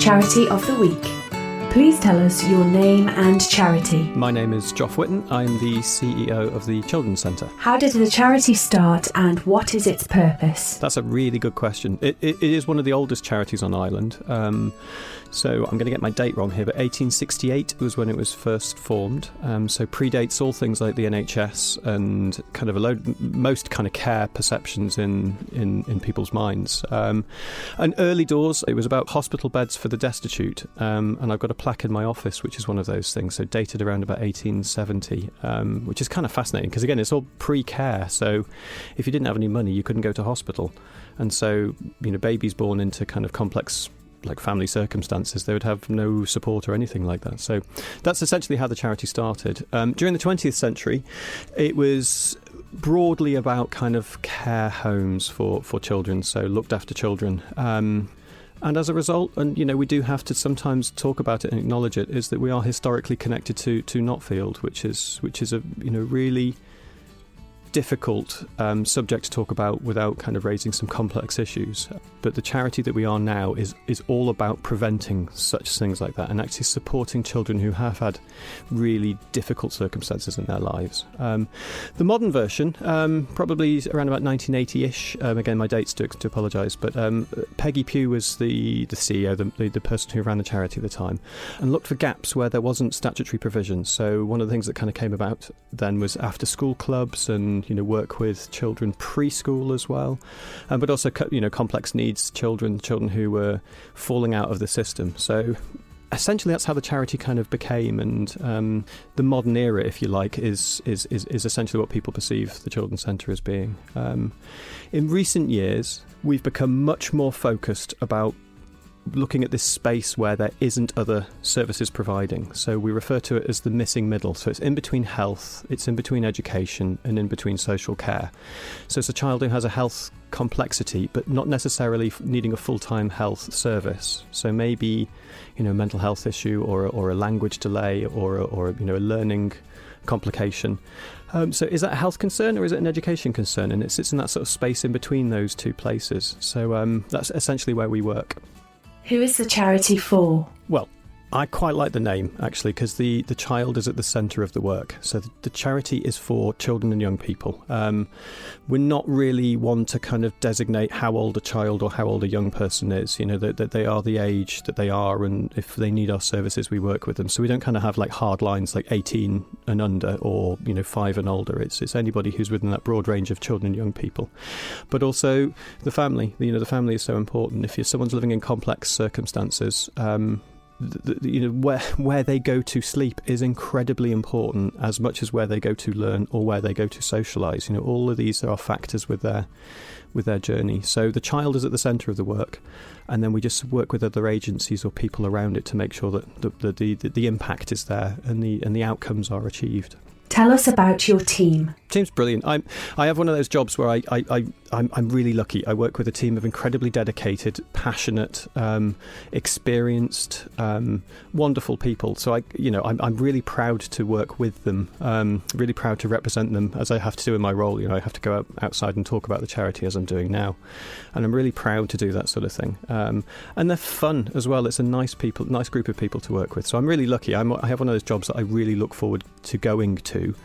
Charity of the Week. Please tell us your name and charity. My name is Joff Whitten. I'm the CEO of the Children's Centre. How did the charity start and what is its purpose? That's a really good question. It is one of the oldest charities on Ireland. So I'm going to get my date wrong here, but 1868 was when it was first formed. So predates all things like the NHS and kind of most kind of care perceptions in people's minds. And early doors, it was about hospital beds for the destitute. And I've got a plaque in my office, which is one of those things. So dated around about 1870, which is kind of fascinating because, again, it's all pre-care. So if you didn't have any money, you couldn't go to hospital. And so, babies born into kind of complex like family circumstances, they would have no support or anything like that. So that's essentially how the charity started. During the 20th century, it was broadly about kind of care homes for children, so looked after children. And as a result, and we do have to sometimes talk about it and acknowledge it, is that we are historically connected to Notfield, which is a really difficult subject to talk about without kind of raising some complex issues. But the charity that we are now is all about preventing such things like that and actually supporting children who have had really difficult circumstances in their lives. The modern version, probably around about 1980-ish, again my dates to apologise, but Peggy Pugh was the CEO, the person who ran the charity at the time, and looked for gaps where there wasn't statutory provision. So one of the things that kind of came about then was after school clubs and work with children preschool as well, but also complex needs children who were falling out of the system. So essentially that's how the charity kind of became, and the modern era, if you like, is essentially what people perceive the Children's Centre as being. In recent years, we've become much more focused about looking at this space where there isn't other services providing. So we refer to it as the missing middle. So it's in between health, it's in between education, and in between social care. So it's a child who has a health complexity, but not necessarily needing a full-time health service. So maybe, a mental health issue or a language delay or a learning complication. So is that a health concern or is it an education concern? And it sits in that sort of space in between those two places. So that's essentially where we work. Who is the charity for? Well, I quite like the name, actually, because the child is at the centre of the work. So the charity is for children and young people. We're not really one to kind of designate how old a child or how old a young person is, that they are the age that they are, and if they need our services, we work with them. So we don't kind of have like hard lines like 18 and under or, 5 and older. It's anybody who's within that broad range of children and young people. But also the family, the family is so important. If someone's living in complex circumstances, where they go to sleep is incredibly important, as much as where they go to learn or where they go to socialise. All of these are factors with their journey. So the child is at the centre of the work, and then we just work with other agencies or people around it to make sure that the impact is there and the outcomes are achieved. Tell us about your team. Team's brilliant. I have one of those jobs where I'm really lucky. I work with a team of incredibly dedicated, passionate, experienced, wonderful people. So I'm really proud to work with them. Really proud to represent them, as I have to do in my role. I have to go outside and talk about the charity as I'm doing now, and I'm really proud to do that sort of thing. And they're fun as well. It's a nice group of people to work with. So I'm really lucky. I have one of those jobs that I really look forward to going to.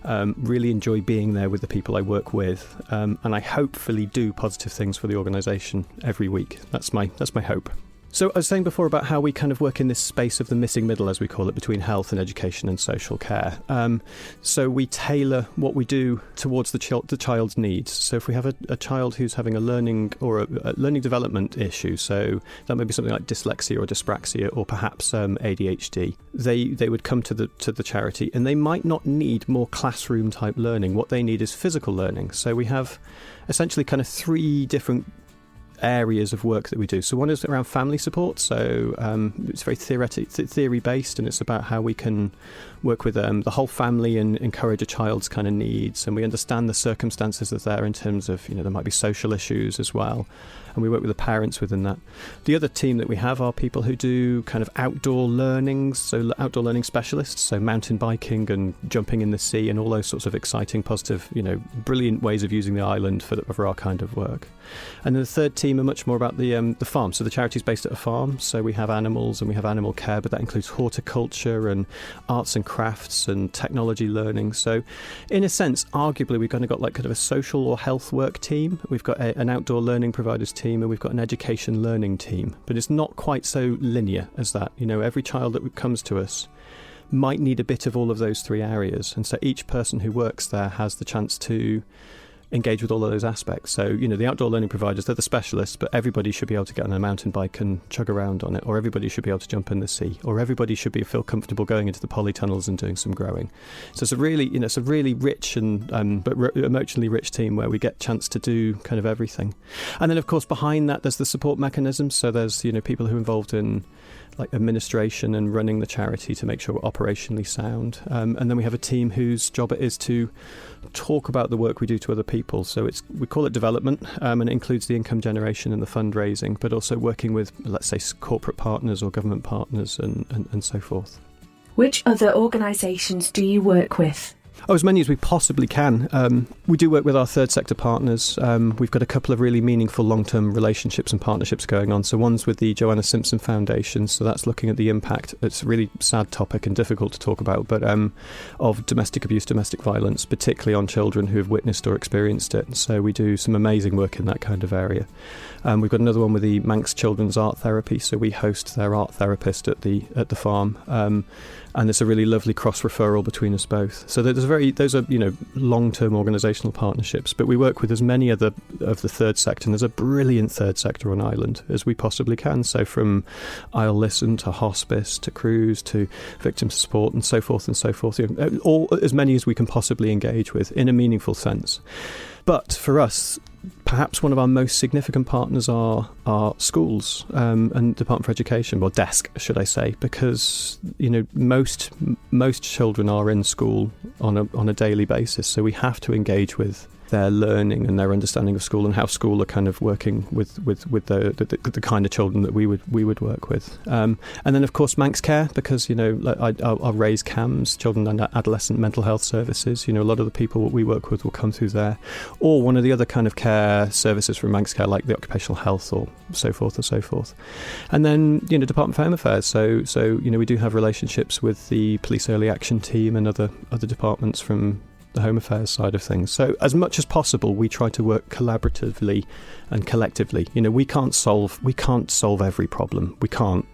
Really enjoy being there with the people I work with, and I hopefully do positive things for the organisation every week. That's my hope. So I was saying before about how we kind of work in this space of the missing middle, as we call it, between health and education and social care. So we tailor what we do towards the child's needs. So if we have a child who's having a learning or a learning development issue, so that may be something like dyslexia or dyspraxia or perhaps ADHD, they would come to the charity, and they might not need more classroom type learning. What they need is physical learning. So we have essentially kind of 3 different areas of work that we do. So one is around family support. So it's very theory based, and it's about how we can work with the whole family and encourage a child's kind of needs. And we understand the circumstances that are there in terms of, there might be social issues as well. And we work with the parents within that. The other team that we have are people who do kind of outdoor learnings, so outdoor learning specialists, so mountain biking and jumping in the sea and all those sorts of exciting, positive, brilliant ways of using the island for our kind of work. And then the third team team are much more about the farm. So the charity's based at a farm. So we have animals and we have animal care, but that includes horticulture and arts and crafts and technology learning. So in a sense, arguably, we've kind of got like kind of a social or health work team. We've got an outdoor learning providers team, and we've got an education learning team. But it's not quite so linear as that. You know, every child that comes to us might need a bit of all of those three areas. And so each person who works there has the chance to engage with all of those aspects. So, you know, the outdoor learning providers, they're the specialists, but everybody should be able to get on a mountain bike and chug around on it, or everybody should be able to jump in the sea, or everybody should feel comfortable going into the polytunnels and doing some growing. So it's a really, you know, it's a really rich and emotionally rich team where we get a chance to do kind of everything. And then, of course, behind that, there's the support mechanisms. So there's, you know, people who are involved in like administration and running the charity to make sure we're operationally sound. And then we have a team whose job it is to talk about the work we do to other people. So we call it development, and it includes the income generation and the fundraising, but also working with, let's say, corporate partners or government partners and so forth. Which other organisations do you work with? Oh, as many as we possibly can. We do work with our third sector partners. We've got a couple of really meaningful long-term relationships and partnerships going on. So one's with the Joanna Simpson Foundation. So that's looking at the impact. It's a really sad topic and difficult to talk about, but of domestic abuse, domestic violence, particularly on children who have witnessed or experienced it. So we do some amazing work in that kind of area. We've got another one with the Manx Children's Art Therapy. So we host their art therapist at the farm. And there's a really lovely cross-referral between us both. So those are, you know, long-term organisational partnerships. But we work with as many other of the third sector, and there's a brilliant third sector on Ireland as we possibly can. So from I'll Listen to hospice to Cruise to victim support and so forth and so forth. You know, all as many as we can possibly engage with in a meaningful sense. But for us, perhaps one of our most significant partners are schools and Department for Education, or DESC, should I say, because, you know, most children are in school on a daily basis, so we have to engage with their learning and their understanding of school and how school are kind of working with the kind of children that we would work with. And then, of course, Manx Care, because, you know, I'll raise CAMS, Children and Adolescent Mental Health Services. You know, a lot of the people that we work with will come through there. Or one of the other kind of care services from Manx Care, like the occupational health or so forth and so forth. And then, you know, Department for Home Affairs. So you know, we do have relationships with the Police Early Action Team and other departments from the Home Affairs side of things. So as much as possible, we try to work collaboratively and collectively. You know, we can't solve every problem. We can't.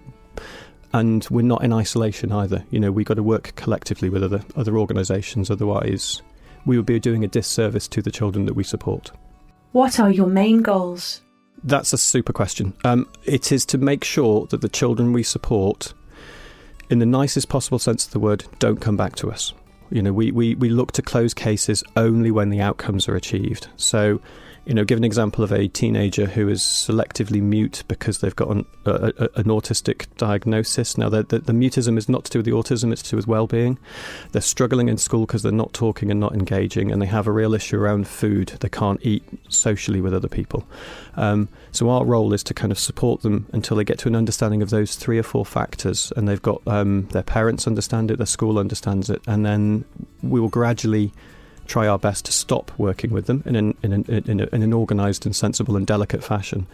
And we're not in isolation either. You know, we've got to work collectively with other organisations. Otherwise, we would be doing a disservice to the children that we support. What are your main goals? That's a super question. It is to make sure that the children we support, in the nicest possible sense of the word, don't come back to us. You know, we look to close cases only when the outcomes are achieved. So, you know, give an example of a teenager who is selectively mute because they've got an autistic diagnosis. Now, the mutism is not to do with the autism, it's to do with well-being. They're struggling in school because they're not talking and not engaging, and they have a real issue around food. They can't eat socially with other people. So our role is to kind of support them until they get to an understanding of those 3 or 4 factors, and they've got their parents understand it, their school understands it, and then we will gradually try our best to stop working with them in an organised and sensible and delicate fashion.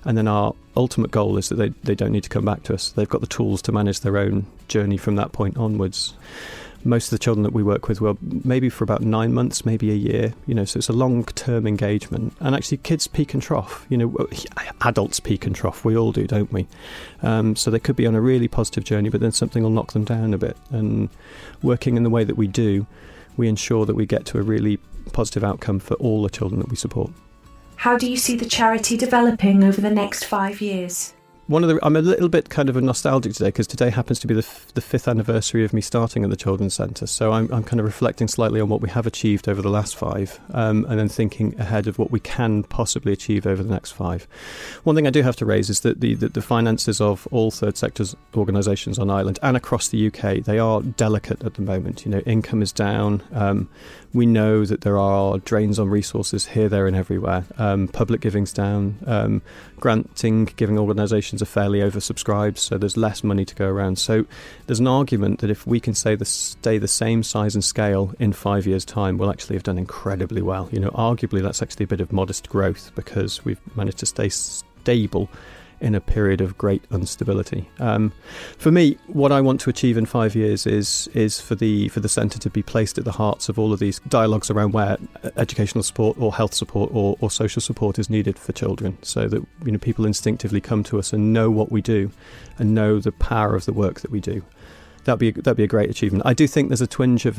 And then our ultimate goal is that they don't need to come back to us. They've got the tools to manage their own journey from that point onwards. Most of the children that we work with, well, maybe for about 9 months, maybe a year, you know, so it's a long-term engagement. And actually, kids peak and trough, you know, adults peak and trough, we all do, don't we? So they could be on a really positive journey, but then something will knock them down a bit. And working in the way that we do, we ensure that we get to a really positive outcome for all the children that we support. How do you see the charity developing over the next 5 years? I'm a little bit kind of a nostalgic today because today happens to be the 5th anniversary of me starting at the Children's Centre. So I'm kind of reflecting slightly on what we have achieved over the last 5 and then thinking ahead of what we can possibly achieve over the next 5. One thing I do have to raise is that the finances of all third sectors organisations on Ireland and across the UK, they are delicate at the moment. You know, income is down. We know that there are drains on resources here, there and everywhere. Public giving's down. Giving organisations are fairly oversubscribed, so there's less money to go around. So there's an argument that if we can stay the same size and scale in 5 years' time, we'll actually have done incredibly well. You know, arguably that's actually a bit of modest growth because we've managed to stay stable in a period of great instability. For me, what I want to achieve in 5 years is for the centre to be placed at the hearts of all of these dialogues around where educational support or health support or social support is needed for children, so that people instinctively come to us and know what we do and know the power of the work that we do. That'd be a great achievement. I do think there's a twinge of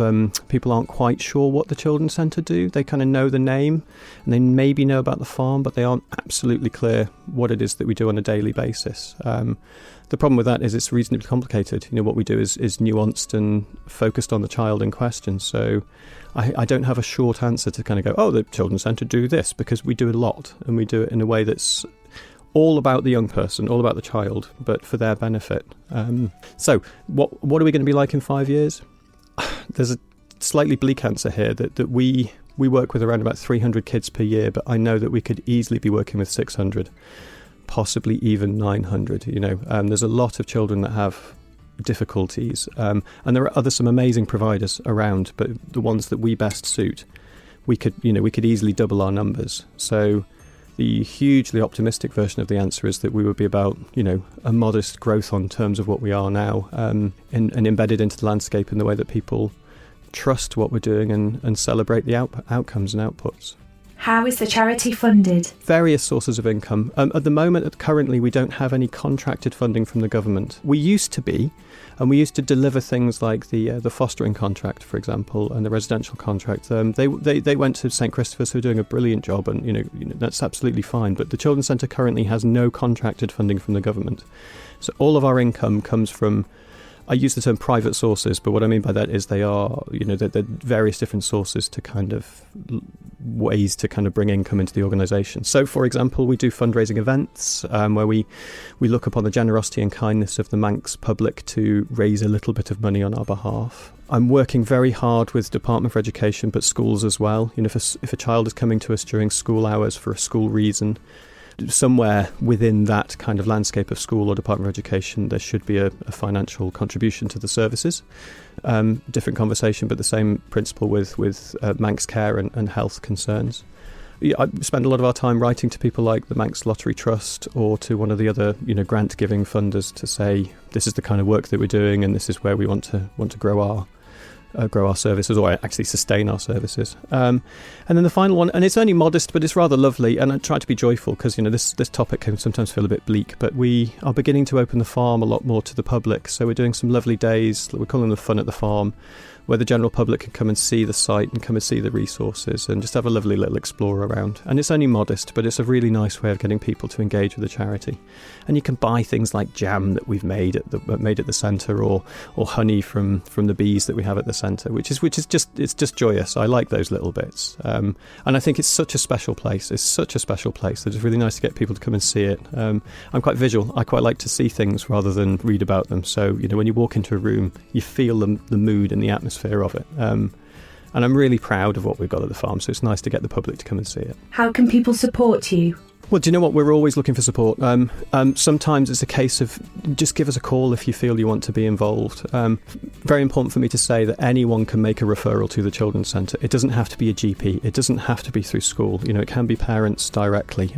people aren't quite sure what the Children's Centre do. They kind of know the name and they maybe know about the farm, but they aren't absolutely clear what it is that we do on a daily basis. The problem with that is it's reasonably complicated. What we do is nuanced and focused on the child in question. So I don't have a short answer to kind of go, oh, the Children's Centre do this, because we do a lot and we do it in a way that's all about the young person, all about the child, but for their benefit. So what are we going to be like in 5 years? There's a slightly bleak answer here that we work with around about 300 kids per year, but I know that we could easily be working with 600, possibly even 900. There's a lot of children that have difficulties, and there are some amazing providers around, but the ones that we best suit, we could easily double our numbers. So the hugely optimistic version of the answer is that we would be about, a modest growth on terms of what we are now, and embedded into the landscape in the way that people trust what we're doing and celebrate the outcomes and outputs. How is the charity funded? Various sources of income. At the moment, currently, we don't have any contracted funding from the government. We used to be, and we used to deliver things like the fostering contract, for example, and the residential contract. They went to St Christopher's, who are doing a brilliant job, and that's absolutely fine. But the Children's Centre currently has no contracted funding from the government, so all of our income comes from, I use the term private sources, but what I mean by that is they are, they're various different sources to kind of ways to kind of bring income into the organisation. So, for example, we do fundraising events where we look upon the generosity and kindness of the Manx public to raise a little bit of money on our behalf. I'm working very hard with Department for Education, but schools as well. If a child is coming to us during school hours for a school reason, somewhere within that kind of landscape of school or Department of Education, there should be a financial contribution to the services. Different conversation, but the same principle with Manx care and health concerns. I spend a lot of our time writing to people like the Manx Lottery Trust or to one of the other grant-giving funders to say this is the kind of work that we're doing and this is where we want to grow our services, or actually sustain our services. And then the final one, and it's only modest, but it's rather lovely, and I try to be joyful because this topic can sometimes feel a bit bleak, but we are beginning to open the farm a lot more to the public. So we're doing some lovely days, we're calling them Fun at the Farm, where the general public can come and see the site and come and see the resources and just have a lovely little explore around. And it's only modest, but it's a really nice way of getting people to engage with the charity. And you can buy things like jam that we've made at the centre, or honey from the bees that we have at the centre, which is just joyous. I like those little bits, and I think it's such a special place. It's such a special place that it's really nice to get people to come and see it. I'm quite visual. I quite like to see things rather than read about them. So when you walk into a room, you feel the mood and the atmosphere of it. And I'm really proud of what we've got at the farm, so it's nice to get the public to come and see it. How can people support you? Well, do you know what? We're always looking for support. Sometimes it's a case of just give us a call if you feel you want to be involved. Very important for me to say that anyone can make a referral to the Children's Centre. It doesn't have to be a GP. It doesn't have to be through school. It can be parents directly.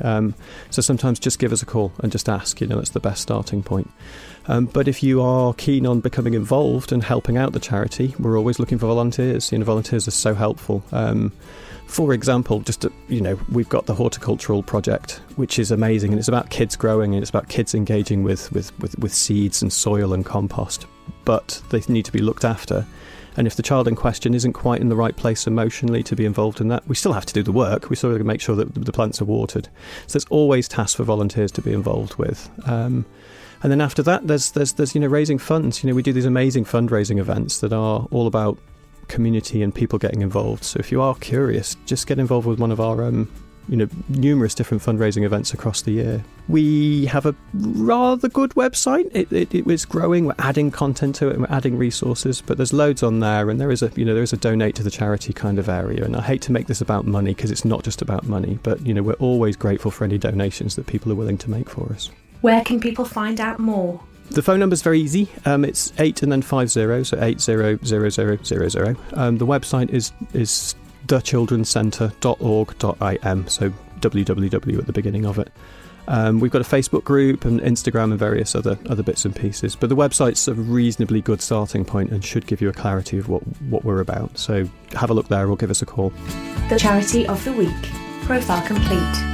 So sometimes just give us a call and just ask. That's the best starting point. But if you are keen on becoming involved and helping out the charity, we're always looking for volunteers. Volunteers are so helpful. For example, we've got the horticultural project, which is amazing, and it's about kids growing, and it's about kids engaging with seeds and soil and compost, but they need to be looked after. And if the child in question isn't quite in the right place emotionally to be involved in that, we still have to do the work. We still have to make sure that the plants are watered. So there's always tasks for volunteers to be involved with. And then after that, there's raising funds. We do these amazing fundraising events that are all about community and people getting involved. So if you are curious, just get involved with one of our numerous different fundraising events across the year. We have a rather good website. It is growing. We're adding content to it and we're adding resources, but there's loads on there, and there is a donate to the charity kind of area. And I hate to make this about money because it's not just about money, but we're always grateful for any donations that people are willing to make for us. Where can people find out more? The phone number's very easy. It's 8 and then 50, so 800000. The website is thechildrenscentre.org.im, so www at the beginning of it. We've got a Facebook group and Instagram and various other bits and pieces. But the website's a reasonably good starting point and should give you a clarity of what we're about. So have a look there or give us a call. The Charity of the Week. Profile complete.